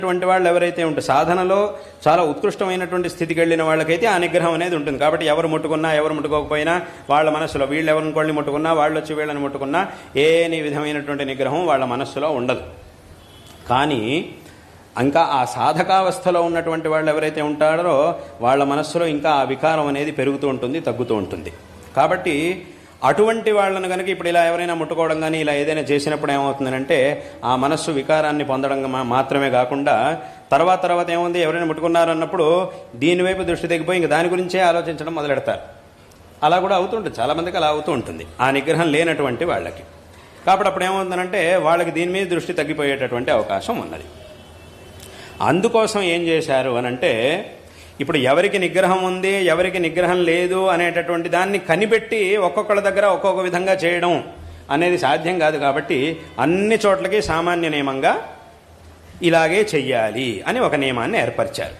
అటువంటి వాళ్ళు ఎవరైతే ఉంటే సాధనలో చాలా ఉత్కృష్టమైనటువంటి స్థితికి వెళ్ళిన వాళ్ళకైతే ఆ నిగ్రహం అనేది ఉంటుంది. కాబట్టి ఎవరు ముట్టుకున్నా ఎవరు ముట్టుకోకపోయినా వాళ్ళ మనస్సులో వీళ్ళు ఎవరిని ముట్టుకున్నా వాళ్ళు వచ్చి వీళ్ళని ముట్టుకున్నా ఏ విధమైనటువంటి నిగ్రహం వాళ్ళ మనస్సులో ఉండదు. కానీ ఇంకా ఆ సాధకావస్థలో ఉన్నటువంటి వాళ్ళు ఎవరైతే ఉంటారో వాళ్ళ మనస్సులో ఇంకా ఆ వికారం అనేది పెరుగుతూ ఉంటుంది, తగ్గుతూ ఉంటుంది. కాబట్టి అటువంటి వాళ్ళను కనుక ఇప్పుడు ఇలా ఎవరైనా ముట్టుకోవడం కానీ ఇలా ఏదైనా చేసినప్పుడు ఏమవుతుందంటే ఆ మనస్సు వికారాన్ని పొందడం మాత్రమే కాకుండా తర్వాత ఏముంది, ఎవరైనా ముట్టుకున్నారు అన్నప్పుడు దీనివైపు దృష్టి తగ్గిపోయి ఇంక దాని గురించే ఆలోచించడం మొదలెడతారు. అలా కూడా అవుతుంటుంది, చాలామందికి అలా అవుతూ ఉంటుంది ఆ నిగ్రహం లేనటువంటి వాళ్ళకి. కాబట్టి అప్పుడు ఏమవుతుందంటే వాళ్ళకి దీని మీద దృష్టి తగ్గిపోయేటటువంటి అవకాశం ఉన్నది. అందుకోసం ఏం చేశారు అనంటే ఇప్పుడు ఎవరికి నిగ్రహం ఉంది ఎవరికి నిగ్రహం లేదు అనేటటువంటి దాన్ని కనిపెట్టి ఒక్కొక్కళ్ళ దగ్గర ఒక్కొక్క విధంగా చేయడం అనేది సాధ్యం కాదు. కాబట్టి అన్ని చోట్లకి సామాన్య నియమంగా ఇలాగే చెయ్యాలి అని ఒక నియమాన్ని ఏర్పరిచారు.